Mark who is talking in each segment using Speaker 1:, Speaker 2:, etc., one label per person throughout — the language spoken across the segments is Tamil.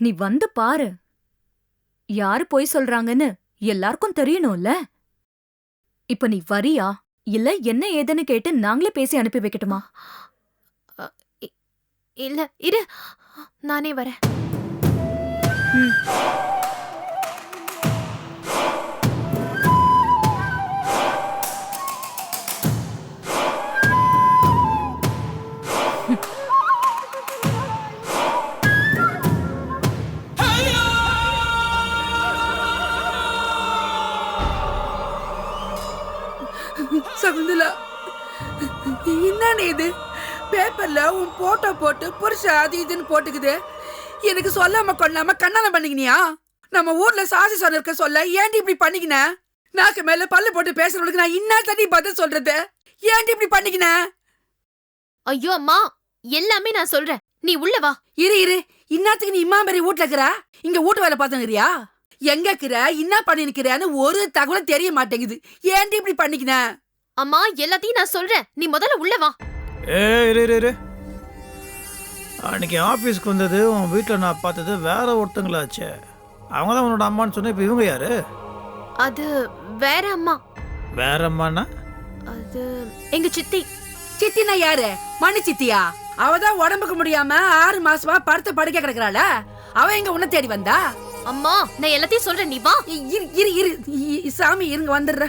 Speaker 1: நீ வந்து பாரு. யாரு பொய் சொல்றாங்கன்னு எல்லாருக்கும் தெரியணும்ல. இப்ப நீ வரியா இல்ல என்ன ஏதுன்னு கேட்டு நாங்களே பேசி அனுப்பி வைக்கட்டுமா?
Speaker 2: இல்ல இரு, நானே வரேன்.
Speaker 3: சகுந்தலா, என்னன்னு இது? பேப்பர்ல உன் போட்டோ போட்டு புருஷ அது இதுன்னு போட்டுக்குது. எனக்கு சொல்லாம கொள்ளாம கண்ணாலம் பண்ணிக்கினியா? நம்ம ஊர்ல சாசி சொன்ன இருக்க சொல்ல ஏன்டி இப்படி பண்ணிக்கின? நாக்கு மேல பல்லு போட்டு பேசுறவனுக்கு நான் இன்னும் தண்ணி பதில் சொல்றது. ஏன்டி இப்படி பண்ணிக்கின?
Speaker 2: ஐயோ அம்மா, எல்லாமே நான் சொல்றேன், நீ உள்ள வா.
Speaker 3: இரு இரு, இன்னத்துக்கு நீ இம்மா மாதிரி வீட்டுல இருக்கிற? இங்க வீட்டு வேலை பார்த்துக்கிறியா? எங்க இருக்கிற, என்ன பண்ணி நிக்கிறேன்னு ஒரு தகவலும் தெரிய மாட்டேங்குது. ஏன்டி இப்படி பண்ணிக்கின?
Speaker 2: அம்மா, எல்லாத்தையும் நான் சொல்றேன், நீ முதல்ல உள்ள வா.
Speaker 4: இரு. அன்னைக்கு ஆஃபீஸ்க்கு வந்தது உன் வீட்டில் நான் பார்த்தது வேற ஒருத்தங்களாச்சே. அவங்க தான் உன்னோட அம்மான்னு சொன்ன. இப்போ இவங்க யாரு?
Speaker 2: அது வேற அம்மா.
Speaker 4: வேற அம்மாண்ணா?
Speaker 2: அது எங்க சித்தி.
Speaker 3: சித்தினா யாரு? மணி சித்தியா? அவதான் உடம்புக்கு முடியாம 6 மாசமா படுத்த படுக்க கிடக்குறாள. அவ எங்க உன்ன தேடி வந்தா?
Speaker 2: அம்மா, நான் எல்லாத்தையும் சொல்றேன், நீ வா.
Speaker 3: இரு சாமி, இருங்க வந்துடுற.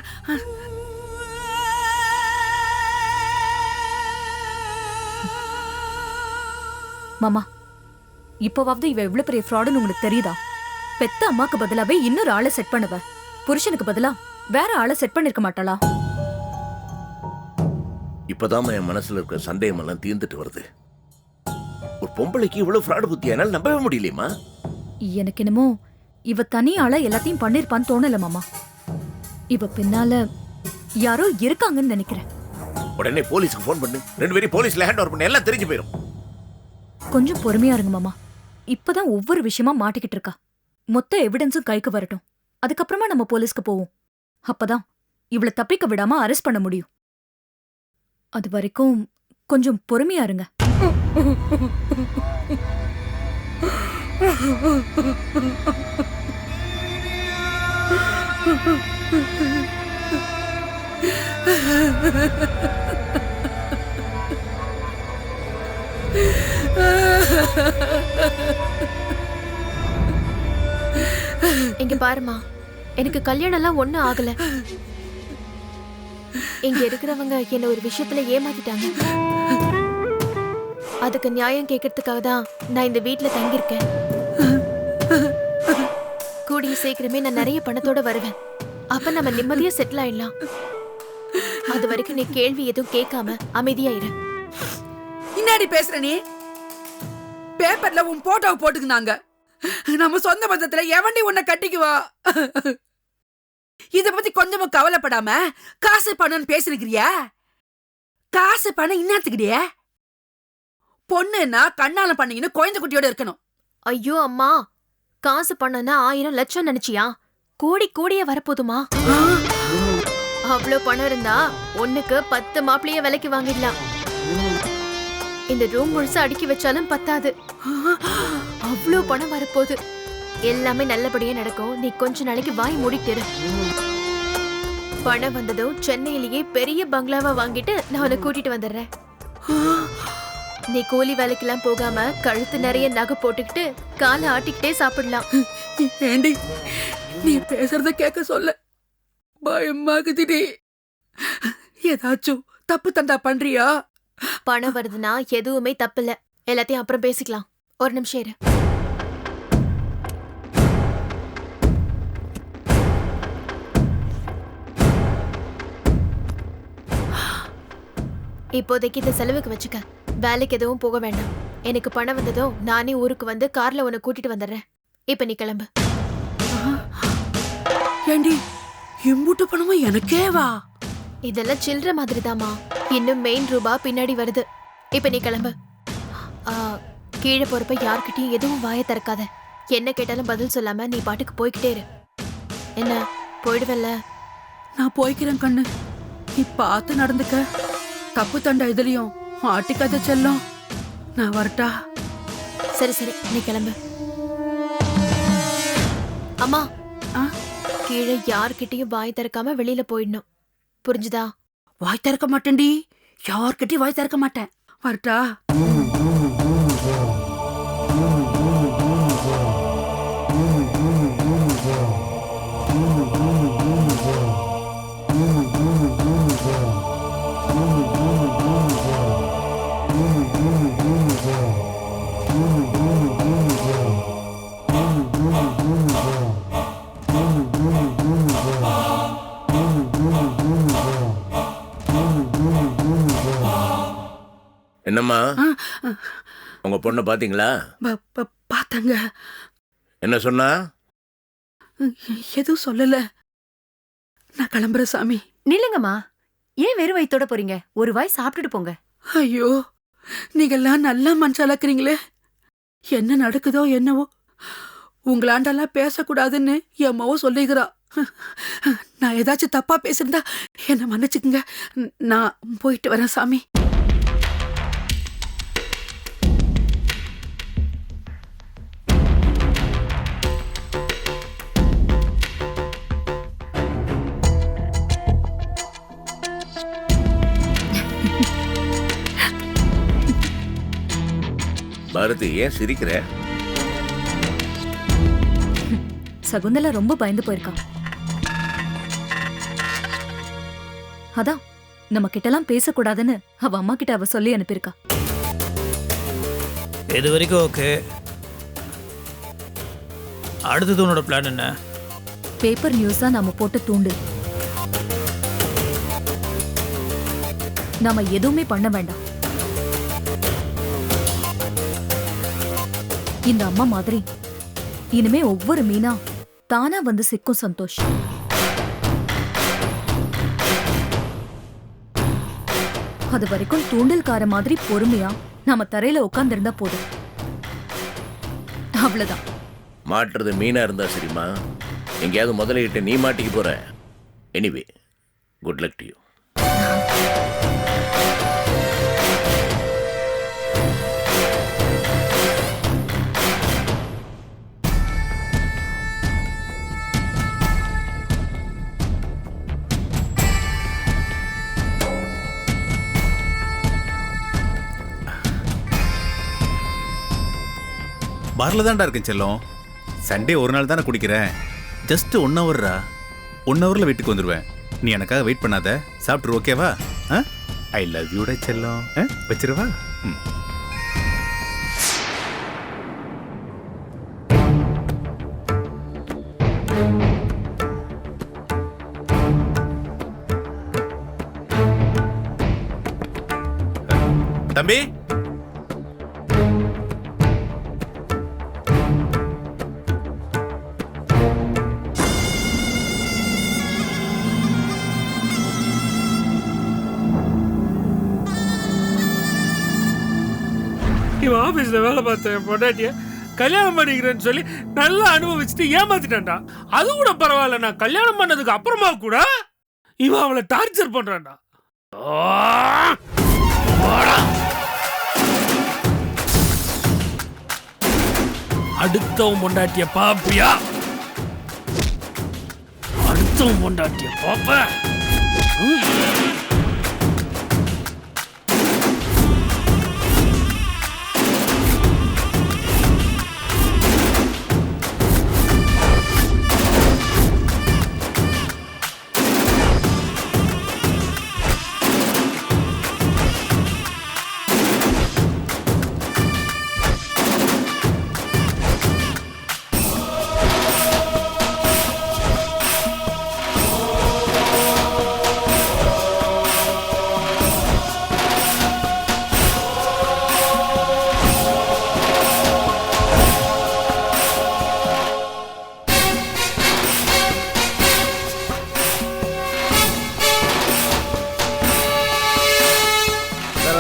Speaker 1: மாமா, இப்பவாவது இவ எவ்வளவு பெரிய ஃப்ராடுன்னு உங்களுக்கு தெரியுதா? பெத்த அம்மாக்கு பதிலாவே இன்னொரு ஆளை செட் பண்ணுவ. புருஷனுக்கு பதிலா வேற ஆளை செட் பண்ணிருக்க மாட்டாளா?
Speaker 5: இப்பதான் என் மனசுல இருக்க சந்தேகம் எல்லாம் தீர்ந்துட்டு வருது. ஒரு பொம்பளைக்கு இவ்வளவு ஃப்ராடு புத்தி என்னால நம்பவே முடியலையேம்மா.
Speaker 1: எனக்கு என்னமோ இவ தனி ஆளா எல்லாத்தையும் பண்ணிருப்பான்னு தோணல மாமா. இவ பின்னால யாரோ இருக்காங்கன்னு நினைக்கிறேன்.
Speaker 5: உடனே போலீஸ்க்கு போன் பண்ணு. 2 பேரும் போலீஸ்ல ஹேண்ட் ஓவர் பண்ண எல்லாம் தெரிஞ்சு போயிடும்.
Speaker 1: கொஞ்சம் பொறுமையா இருங்க மாமா. இப்பதான் ஒவ்வொரு விஷயமா மாட்டிக்கிட்டு இருக்கா. மொத்த எவிடன்ஸும் கைக்கு வரட்டும். அதுக்கப்புறமா நம்ம போலீஸ்க்கு போவோம். அப்பதான் இவளை தப்பிக்க விடாம அரெஸ்ட் பண்ண முடியும். அது வரைக்கும் கொஞ்சம் பொறுமையா இருங்க.
Speaker 2: இங்க பாருமா, எனக்கு கல்யாணம் எல்லாம் ஒண்ணும் ஆகல. இங்க இருக்கிறவங்க என்ன ஒரு விஷயத்துல ஏமாத்திட்டாங்க. அதுக்கு நியாயம் கேட்கறதுக்காக தான் நான் இந்த வீட்டுல தங்கியிருக்கேன். கூடிய சீக்கிரமே நான் நிறைய பணத்தோட வருவேன். அப்ப நம்ம நிம்மதியா செட்டில் ஆயிடலாம். அது வரைக்கும் நீ கேள்வி எதுவும் கேட்காம அமைதியா இரு.
Speaker 3: என்னடி பேசுற நீ? பேப்பர்ல உன் போட்டோவை போட்டுக்குனாங்க. நம்ம சொந்த பந்தத்துல எவண்டி உன்னை கட்டிக்குவா? இத பத்தி கொஞ்சமும் கவலைப்படாம காசு பணம் பேசிருக்கிறியா? காசு பணம் இன்னத்துக்கிட்டே? பொண்ணுன்னா கண்ணாலம் பண்ணீங்கன்னு குழந்தை குட்டியோட இருக்கணும்.
Speaker 2: ஐயோ அம்மா, காசு பணம்னா 1000 லட்சம் நினைச்சியா? கோடி கோடியா வரப்போதுமா? அவ்வளவு பணம் இருந்தா ஒண்ணுக்கு 10 மாப்பிளைய விலைக்கு வாங்கிடலாம். இந்த ரூம் முழுசா அடுக்கி வச்சாலும் பத்தாது. அவ்வளவு பணம் வரப்போகுது. எல்லாமே நல்லபடியா நடக்கும். நீ கொஞ்ச நாளைக்கு வாய் மூடிட்டு. பணம் வந்ததும் சென்னையிலேயே பெரிய பங்களாவா வாங்கிட்டு நான் உன்னை கூட்டிட்டு வந்துடுறேன். நீ கூலி வேலைக்கெல்லாம் போகாம கழுத்து நிறைய நகை போட்டுக்கிட்டு காலை ஆட்டிக்கிட்டே சாப்பிடலாம்.
Speaker 3: ஏண்டி நீ பேசுறத கேட்க சொல்ல பயமாகுதுடி. ஏதாச்சும் தப்பு தண்டா பண்றியா?
Speaker 2: பணம் வருதுன்னா எதுவுமே தப்பில்ல. எல்லாத்தையும் அப்புறம் பேசிக்கலாம். ஒரு நிமிஷம் இரு. இப்போதைக்கு இந்த செலவுக்கு வச்சுக்க. வேலைக்கு எதுவும் போக வேண்டாம். எனக்கு பணம் வந்ததும் நானே ஊருக்கு வந்து கார்ல உன்னை கூட்டிட்டு வந்துடுறேன். இப்ப நீ கிளம்பு.
Speaker 3: ஏண்டி இம்புட்டு பணமா எனக்கே வா?
Speaker 2: இதெல்லாம் சில்லற மாதிரிதாமா. இன்னும் மெயின் ரூபா பின்னாடி வருது. இப்ப நீ கிளம்பு. கீழே போறப்ப யார்கிட்டயும் எதுவும் வாய திறக்காத. என்ன கேட்டாலும் பதில் சொல்லாம நீ பாட்டுக்கு போய்கிட்டே இரு. என்ன, போயிடுவல்ல?
Speaker 3: நான் போய்க்கிறேன் கண்ணு. நீ பார்த்து நடந்துக்க. தப்பு தண்டா இதுலயும் மாட்டிக்காத செல்லம். நான் வரட்டா?
Speaker 2: சரி சரி, நீ கிளம்பு. அம்மா
Speaker 3: ஆ?
Speaker 2: கீழே யார்கிட்டயும் வாய் திறக்காம வெளியில போயிடணும், புரிஞ்சுதா?
Speaker 3: வாய் திறக்க மாட்டேன்டி, யார்கிட்டயும் வாய் திறக்க மாட்டேன். வரட்டா?
Speaker 5: என்னம்மா
Speaker 3: ஆ,
Speaker 5: உங்க பொண்ணை பாத்தீங்களா?
Speaker 3: பாத்தங்க.
Speaker 5: என்ன சொன்னா?
Speaker 3: எதுவும் சொல்லல. நான் கிளம்புறேன் சாமி.
Speaker 6: நில்லுங்கம்மா, ஏன் வெறும் வயித்தோட போறீங்க? ஒரு வாய் சாப்பிட்டுட்டு போங்க.
Speaker 3: ஐயோ, நீங்கெல்லாம் நல்லா மனசாலக்கிறீங்களே. என்ன நடக்குதோ என்னவோ, உங்களாண்டெல்லாம் பேசக்கூடாதுன்னு என் மவ சொல்லிக்கிறா. நான் ஏதாச்சும் தப்பா பேசிருந்தா என்ன மன்னிச்சுக்குங்க. நான் போயிட்டு வரேன் சாமி.
Speaker 5: பாரதி, ஏன் சிரிக்கிற?
Speaker 1: சகுந்தலா ரொம்ப பயந்து போயிருக்கா. அதான் நம்ம கிட்டலாம் பேசக்கூடாதுன்னு அவ அம்மா கிட்ட அவ சொல்லி அனுப்பியிருக்கா.
Speaker 4: இது வரைக்கும் ஓகே. அடுத்தது உன்னோட பிளான் என்ன?
Speaker 1: பேப்பர் நியூஸா நாம போட்டு தூண்டு. நாம எதுவுமே பண்ண வேண்டாம். இந்த அம்மா மாதிரி இனிமே ஒவ்வொரு மீனா தானா வந்து சிக்கும் சந்தோஷ். அது வரைக்கும் தூண்டில்கார மாதிரி பொறுமையா நாம தரையில உட்கார்ந்திருந்தா போதும். அவ்வளவுதான்.
Speaker 5: மாட்டுறது மீனா இருந்தா சரிம்மா. எங்கேயாவது முதலையிட்டு நீ மாட்டிக்க போற. Anyway, good luck to you.
Speaker 7: பார்ல தான்டா இருக்கேன் செல்லம். சண்டே ஒரு நாள் தானே குடிக்கிறேன். ஜஸ்ட் 1 ஹவர்ரா. 1 ஹவர்ல வீட்டுக்கு வந்துடுவேன். நீ எனக்காக வெயிட் பண்ணாத. சாப்பிட்ரு, ஓகேவா? ஐ லவ் யூடா செல்லம். வச்சிருவா? தம்பி,
Speaker 8: இவன் ஆபீஸ்ல வேலை பார்த்த பொண்டாட்டிய கல்யாணம் பண்ணிக்கிறேன்னு சொல்லி நல்லா அனுபவிச்சுட்டு ஏமாத்திட்டான்டா. அது கூட பரவாயில்ல, நான் கல்யாணம் பண்ணதுக்கு அப்புறமா கூட இவன் அவளை டார்ச்சர் பண்றான்டா. அடுத்தவன் பொண்டாட்டிய பாப்பியா? அடுத்தவன் பொண்டாட்டிய பாப்ப?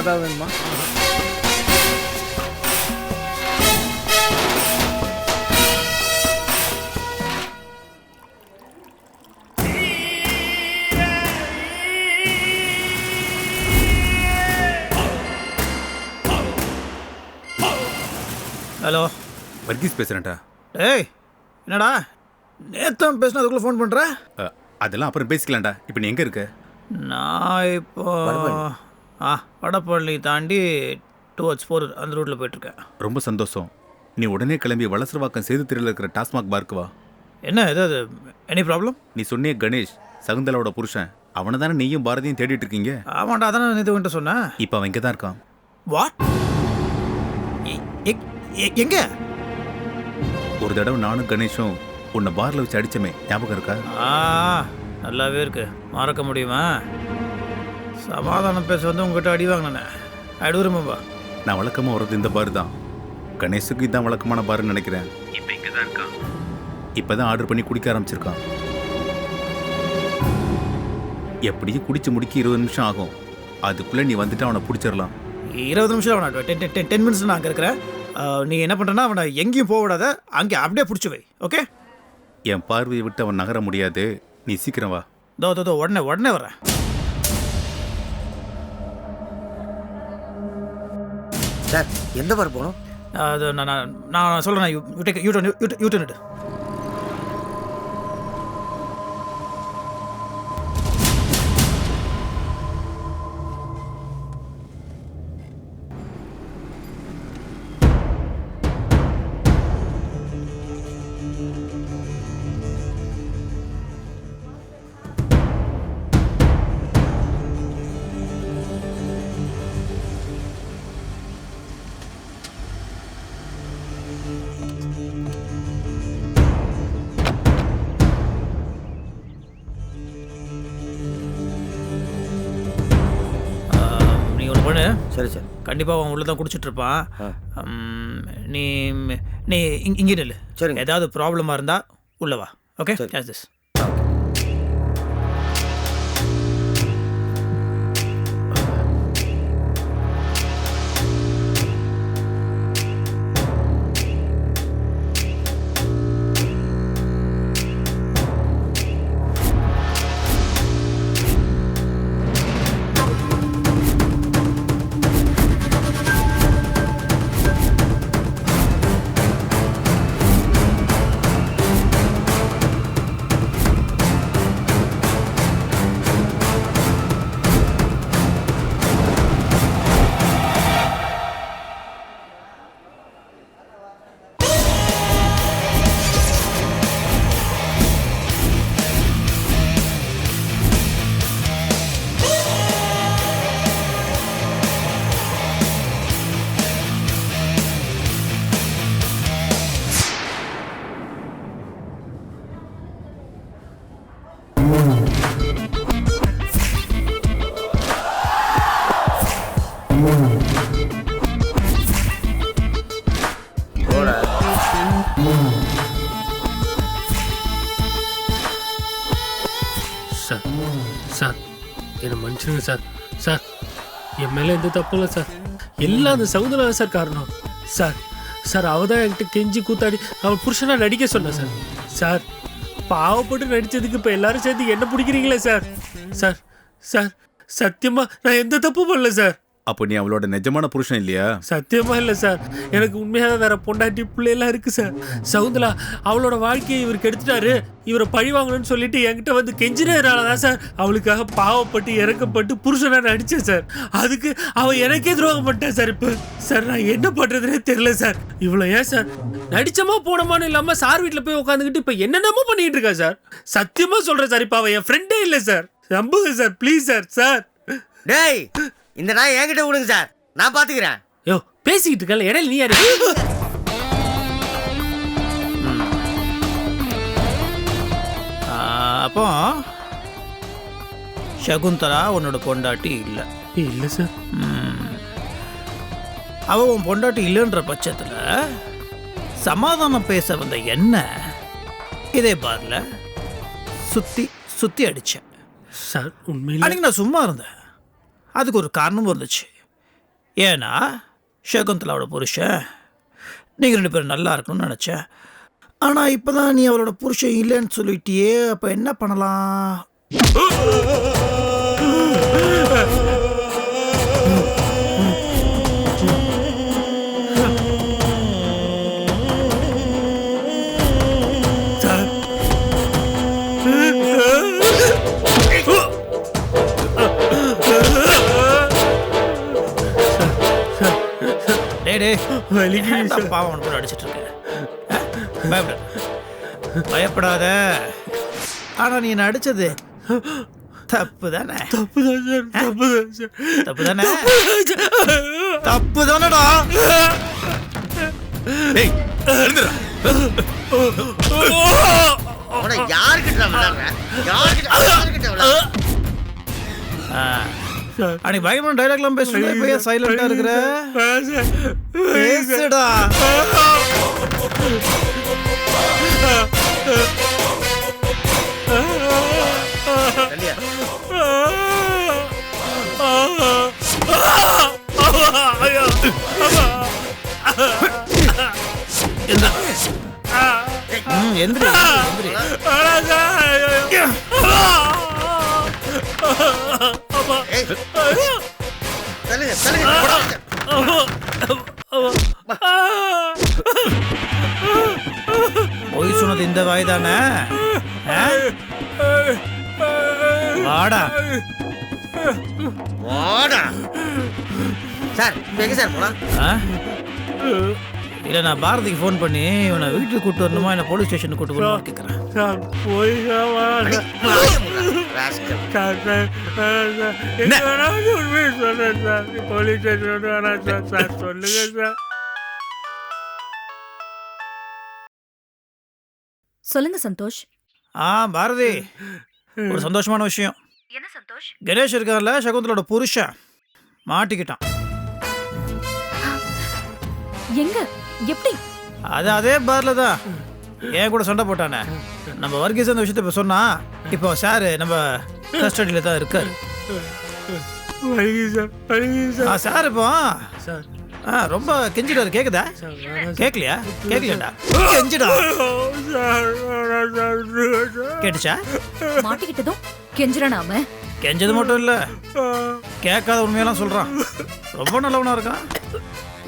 Speaker 9: ஏதாவது வேணுமா?
Speaker 4: ஹலோ,
Speaker 7: வர்கீஸ் பேசுறேன்டா.
Speaker 4: ஏய் என்னடா நேத்தான் பேசினா அதுக்குள்ளே ஃபோன் பண்ணுற?
Speaker 7: அதெல்லாம் அப்புறம் பேசிக்கலாம்டா. இப்போ நீ எங்கே இருக்க?
Speaker 4: நான் இப்போ வடபழனி தாண்டி டுவர்ட்ஸ் 4 அந்த ரூட்டில் போயிட்டுருக்கேன்.
Speaker 7: ரொம்ப சந்தோஷம். நீ உடனே கிளம்பி வளசரவாக்கம் சேது தெருவில் இருக்கிற டாஸ்மாக் பார்க்கு வா.
Speaker 4: என்ன ஏதாவது எனி ப்ராப்ளம்?
Speaker 7: நீ சொன்னியே கணேஷ் சகுந்தலாவோட புருஷன், அவனை தானே நீயும் பாரதியும் தேடிட்டு இருக்கீங்க.
Speaker 4: ஆமாண்டா, அதானே நேற்று வந்துட்டு சொன்னேன்.
Speaker 7: இப்போ அவன் இங்கே தான் இருக்கான்.
Speaker 4: வாட்? எங்க?
Speaker 7: ஒரு தடவை நானும் கணேஷும் உன்னை பார்ல வச்சு அடிச்சமே, ஞாபகம் இருக்கா?
Speaker 4: நல்லாவே இருக்கு, மறக்க முடியுமா? சமாதானம் பேச வந்து உங்ககிட்ட அடி வாங்கினேன். அடுவருமாப்பா.
Speaker 7: நான் வழக்கமாக வர்றது இந்த பார் தான். கணேஷுக்கு இதான் வழக்கமான பாருன்னு நினைக்கிறேன். இப்போ இங்கே தான் இருக்கான். இப்போ தான் ஆர்டர் பண்ணி குடிக்க ஆரம்பிச்சிருக்கான். எப்படியும் குடிச்சு முடிக்க 20 நிமிஷம் ஆகும். அதுக்குள்ளே நீ வந்துட்டு அவனை பிடிச்சிடலாம்.
Speaker 4: 20 நிமிஷம் அவனை 10 மினிட்ஸ் நான் அங்கே இருக்கிறேன். நீ என்ன பண்ணுறேன்னா அவனை எங்கேயும் போக விடாத, அங்கே அப்படியே பிடிச்சி வை. ஓகே?
Speaker 7: என் பார்வையை விட்டு அவன் நகர முடியாது. நீ சீக்கிரம் வா.
Speaker 4: தோ உடனே வரேன்.
Speaker 9: சார் எந்த பார் போகணும்?
Speaker 4: அது நான் சொல்கிறேன். You turn it.
Speaker 9: சரி சார்.
Speaker 4: கண்டிப்பாக அவன் உள்ள தான் குடிச்சிட்டு இருப்பான். நீ நீ இங்கே நில்லு.
Speaker 9: சரி.
Speaker 4: ஏதாவது ப்ராப்ளமாக இருந்தால் உள்ள வா. Okay? Case this.
Speaker 8: Sir sir என்னை மன்னிச்சிடுங்க சார். சார் என் மேலே எந்த தப்பும் இல்லை சார். எல்லாம் அந்த சகுந்தலா சார் காரணம். சார் சார் அவள் தான் என்கிட்ட கெஞ்சி கூத்தாடி அவள் புருஷனா நடிக்க சொன்னா சார். சார் பாவப்பட்டு நடித்ததுக்கு இப்போ எல்லாரும் சேர்த்து என்ன பிடிக்கிறீங்களே சார். சார் சார் சத்தியமா நான் எந்த தப்பும் பண்ணல சார்.
Speaker 7: அப்போ நீ அவளோட நிஜமான புருஷன் இல்லையா?
Speaker 8: சத்தியமா இல்லை சார். எனக்கு உண்மையாக வேற பொண்டாட்டி பிள்ளையெல்லாம் இருக்கு சார். சகுந்தலா அவளோட வாழ்க்கையை இவர் கெடுத்துட்டாரு, இவரை பழி வாங்கணும்னு சொல்லிட்டு என்கிட்ட வந்து கெஞ்சினதுனால தான் சார் அவளுக்காக பாவப்பட்டு இறக்கப்பட்டு புருஷனா நடிச்சேன் சார். அதுக்கு அவன் எனக்கே துரோகம் பண்ணிட்டேன் சார். இப்போ சார் நான் என்ன பண்றதுனே தெரியல சார். இவ்வளோ ஏன் சார் நடிச்சமா போனமானு இல்லாம சார் வீட்டில் போய் உட்காந்துக்கிட்டு இப்போ என்னென்னமோ பண்ணிட்டு இருக்கா சார். சத்தியமா சொல்றேன் சார், இப்போ அவன் என் ஃப்ரெண்டே இல்லை சார். நம்புங்க சார், ப்ளீஸ் சார். சார்
Speaker 9: டேய் இந்த நாய் என்கிட்ட விடுங்க சார், நான் பாத்துக்கிறேன்.
Speaker 8: யோ பேசிக்கிட்டு இருக்கல இடையில நீ யாரு?
Speaker 4: அப்போ சகுந்தலா உன்னோட பொண்டாட்டி இல்லை?
Speaker 8: இல்லை சார்.
Speaker 4: அவ உன் பொண்டாட்டி இல்லைன்ற பட்சத்தில் சமாதானம் பேச வந்த என்ன இதே பார்ல சுத்தி அடிச்சேன்
Speaker 8: சார். உண்மையில
Speaker 4: அன்னைக்கு நான் சும்மா இருந்தேன், அதுக்கு ஒரு காரணமும் இருந்துச்சு. ஏன்னா சகுந்தலாவோட புருஷன் நீங்கள் 2 பேரும் நல்லா இருக்கணும்னு நினச்சேன். ஆனால் இப்போ தான் நீ அவளோட புருஷன் இல்லைன்னு சொல்லிட்டியே, அப்போ என்ன பண்ணலாம்?
Speaker 8: சார்
Speaker 4: டேய்
Speaker 8: வலிக்குது
Speaker 4: ஏன்டா
Speaker 8: சார்.
Speaker 4: பாவம் அவனை போட்டு அடிச்சிட்டு இருக்க? பயப்பட பயப்படாத. ஆனா நீ என்ன அடிச்சது தப்பு தானே?
Speaker 8: தப்புதான் சார், தப்புதான் சார்.
Speaker 4: தப்பு தானே? தப்பு தானடா.
Speaker 7: டேய் எழுந்துடா.
Speaker 9: உன யாருக்கிட்ட விளையாடுற? யாருக்கிட்ட விளையாடுற?
Speaker 4: அன்னைக்கு பயமான டைலாக்லாம் பேசுறேன், இப்போ ஏன் சைலண்டா இருக்கிற?
Speaker 8: சார்.
Speaker 4: பேசுடா.
Speaker 9: தள்ளியா?
Speaker 4: எந்திரி எந்திரி.
Speaker 9: ஏய், தள்ளுங்க, தள்ளுங்க, போடா.
Speaker 4: பொய் சொன்னது இந்த வாய் தானே? வாடா.
Speaker 9: போடா. சார் இப்ப எங்க சார் போலாம்?
Speaker 4: ஆ? இல்ல நான் பாரதிக்கு ஃபோன் பண்ணி இவனை வீட்டுக்கு கூட்டு வரணுமா என்ன போலீஸ் ஸ்டேஷனுக்கு கூட்டு வரணுமா கேட்குறேன்.
Speaker 8: சார் போய் உண்மையை சொல்றேன் சார். போலீஸ் ஸ்டேஷன் வேணாம் சார். சார் சொல்லுங்க சார்.
Speaker 1: சொல்லுங்க சந்தோஷ்.
Speaker 4: பாரதி, ஒரு சந்தோஷமான விஷயம்.
Speaker 1: என்ன சந்தோஷ்?
Speaker 4: கணேஷ் இருக்கார்ல, சகுந்தலோட புருஷன் மாட்டிக்கிட்டான்.
Speaker 1: எங்க? எப்படி?
Speaker 4: அதே பார்ல தான் ஏன் கூட சண்டை போட்டானே. நம்ம வர்கீஸ் அந்த விஷயத்த இப்போ சொன்னா, இப்போ சார் நம்ம கஸ்டடியில் தான் இருக்காரு.
Speaker 8: வலிக்குது சார், வலிக்குது சார்.
Speaker 4: சார் இப்போ
Speaker 8: சார்
Speaker 4: ரொம்ப கெஞ்சிடாரு. கேக்குதா? கேட்கலையா? கேட்கலையாடா? கெஞ்சிடா. கேட்டுச்சா?
Speaker 1: மாட்டிக்கிட்டதும் கெஞ்சுறானாம?
Speaker 4: கெஞ்சது மட்டும் இல்ல, கேட்காத உண்மையெல்லாம் சொல்றான். ரொம்ப நல்லவனா இருக்கான்.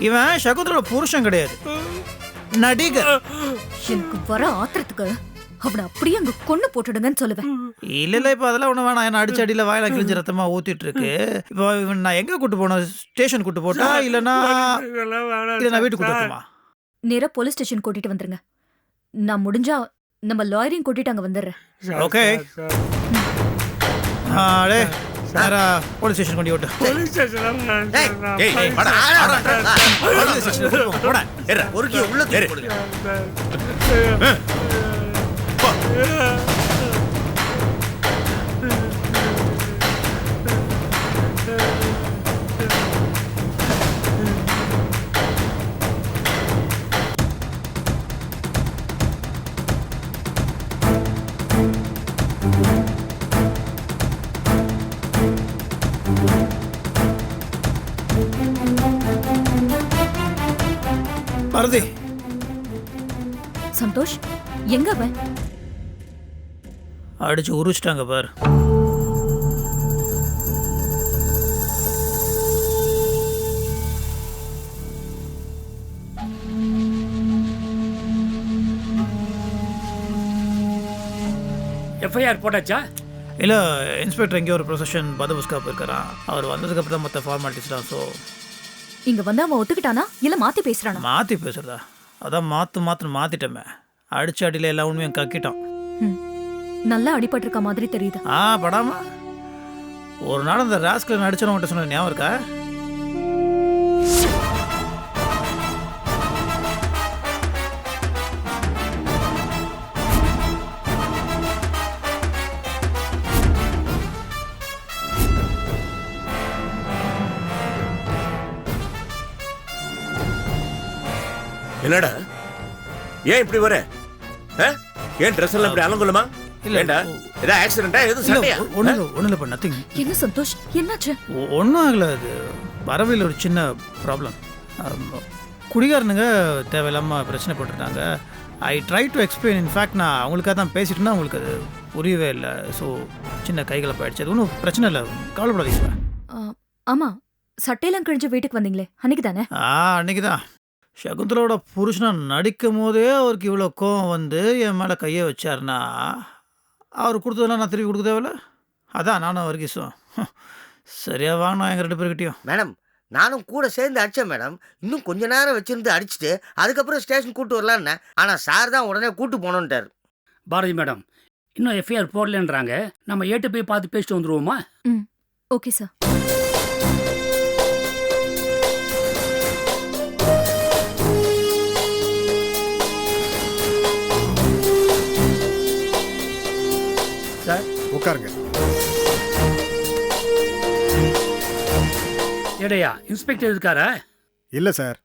Speaker 4: இவன் சகுந்தலோட புருஷன் கிடையாது, நடிகர்.
Speaker 1: எனக்கு வர ஆத்திரத்துக்கு அவனை அப்படியே அங்க கொண்டு போட்டுடுங்கன்னு சொல்லுவேன்.
Speaker 4: இல்ல இப்ப அதெல்லாம் ஒண்ணு வேணாம். என்ன அடிச்சு அடியில வாயில கிழிஞ்ச ரத்தமா ஊத்திட்டு இருக்கு. இப்போ இவன் நான் எங்க கூட்டு போனோம்? ஸ்டேஷன் கூட்டு போட்டா இல்லனா நான் வீட்டுக்கு கூட்டு போமா?
Speaker 1: நேரா போலீஸ் ஸ்டேஷன் கூட்டிட்டு வந்துருங்க. நான் முடிஞ்சா நம்ம லாயரையும் கூட்டிட்டு அங்க வந்துடுறேன்.
Speaker 4: ஓகே. டேய் நேரா போலீஸ் ஸ்டேஷன் கொண்டு விட்டு.
Speaker 8: போலீஸ் ஸ்டேஷன்
Speaker 7: ஏய் வாடா.
Speaker 4: போலீஸ் ஸ்டேஷன் போடா.
Speaker 7: ஏறா.
Speaker 9: ஒருக்கி உள்ள தூக்கி போடுங்க.
Speaker 4: பாரதி,
Speaker 1: சந்தோஷ் எங்க அவன்?
Speaker 4: அடிச்சு உரிச்சிட்டாங்க பாரு.
Speaker 8: எஃப்ஐஆர் போட்டாச்சா?
Speaker 4: இல்லை, இன்ஸ்பெக்டர் எங்கேயோ ஒரு ப்ரொசஷன் பதபஸ்கா போயிருக்காரான். அவர் வந்ததுக்கப்புறம் தான் மற்ற ஃபார்மாலிட்டிஸ் தான். ஸோ
Speaker 1: இங்க வந்து அவன் ஒத்துக்கிட்டானா இல்ல மாத்தி பேசுறானா?
Speaker 4: மாற்றி பேசுறதா? அதான் மாற்றிட்டோமே. அடிச்சு அடியில் எல்லா உண்மையும் கக்கிட்டான்.
Speaker 1: நல்லா அடிபட்டிருக்க மாதிரி தெரியுது.
Speaker 4: படாம ஒரு நாள் அந்த ராஸ்கல் நடிச்சவன்கிட்ட சொன்ன ஞாபகம் இருக்கா?
Speaker 5: என்னடா ஏன் இப்படி வர? ஏன் ட்ரெஸ் எல்லாம் இப்படி அலங்குலமா? இல்லடா, ஏதா ஆக்சிடென்ட்டா? எதுவும் சண்டையா?
Speaker 4: ஒன்றும் இல்லை, நத்திங்.
Speaker 1: என்ன சந்தோஷ், என்னாச்சு?
Speaker 4: ஒன்றும் ஆகலை. அது வரவையில் ஒரு சின்ன ப்ராப்ளம். குடிகாரனுங்க தேவையில்லாமல் பிரச்சனை போட்டுருந்தாங்க. I try to explain. In fact நான் அவங்களுக்காக தான் பேசிட்டுனா அவங்களுக்கு அது புரியவே இல்லை. ஸோ சின்ன கைகளை போயிடுச்சு. அது ஒன்றும் பிரச்சனை இல்லை, கவலைப்படாதீங்க.
Speaker 1: ஆமா, சட்டையெல்லாம் கிழிஞ்சு வீட்டுக்கு வந்தீங்களே அன்னைக்கு தானே?
Speaker 4: அன்னைக்கு தான். சகுந்தலோட புருஷனை நடிக்கும் போதே அவருக்கு இவ்வளோ கோவம் வந்து என் மேலே கையை வச்சாருன்னா அவர் கொடுத்ததெல்லாம் நான் திருப்பி கொடுக்க தேவையில்ல. அதான் நானும் வர்கீஸும் சரியா வாங்கினோம் எங்கள் 2 பேர்கிட்டையும்.
Speaker 9: மேடம், நானும் கூட சேர்ந்து அடிச்சேன் மேடம். இன்னும் கொஞ்ச நேரம் வச்சிருந்து அடிச்சுட்டு அதுக்கப்புறம் ஸ்டேஷன் கூட்டு வரலான்னு. ஆனா சார் தான் உடனே கூட்டு போனோன்ட்டார்.
Speaker 10: பாரதி மேடம், இன்னும் எஃப்ஐஆர் போடலன்றாங்க. நம்ம ஏட்டு போய் பார்த்து பேசிட்டு வந்துருவோமா?
Speaker 1: ம் ஓகே சார்.
Speaker 10: சார்
Speaker 11: உட்காருங்க.
Speaker 10: ஏடையா இன்ஸ்பெக்டர் இருக்காரா?
Speaker 11: இல்ல சார்,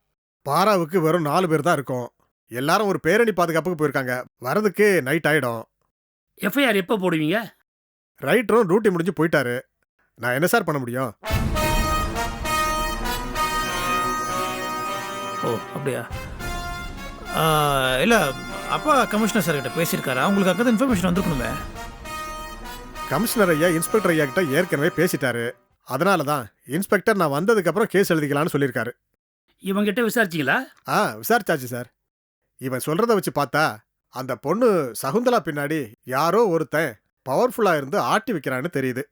Speaker 11: பாராவுக்கு வெறும் 4 பேர் தான் இருக்கோம். எல்லாரும் ஒரு பேரணி பாதுகாப்புக்கு போயிருக்காங்க. வரதுக்கு நைட் ஆயிடும்.
Speaker 10: எஃப்ஐஆர் எப்போ போடுவீங்க?
Speaker 11: ரைட்டரும் டியூட்டி முடிஞ்சு போயிட்டாரு. நான் என்ன சார் பண்ண முடியும்?
Speaker 4: ஓ அப்படியா? இல்லை, அப்பா கமிஷனர் சார் கிட்ட பேசியிருக்காரா? உங்களுக்கு அங்கே இன்ஃபர்மேஷன் வந்துருக்கணுமே.
Speaker 11: கமிஷனர் ஐயா இன்ஸ்பெக்டர் ஐயா கிட்ட ஏற்கனவே பேசிட்டாரு. அதனால தான் இன்ஸ்பெக்டர் நான் வந்ததுக்கு அப்புறம் கேஸ் எழுதிக்கலாம்னு சொல்லியிருக்காரு.
Speaker 10: இவங்கிட்ட விசாரிச்சிங்களா?
Speaker 11: விசாரிச்சாச்சு சார். இவன் சொல்றத வச்சு பார்த்தா அந்த பொண்ணு சகுந்தலா பின்னாடி யாரோ ஒருத்தன் பவர்ஃபுல்லா இருந்து ஆட்டி வைக்கிறான்னு தெரியுது.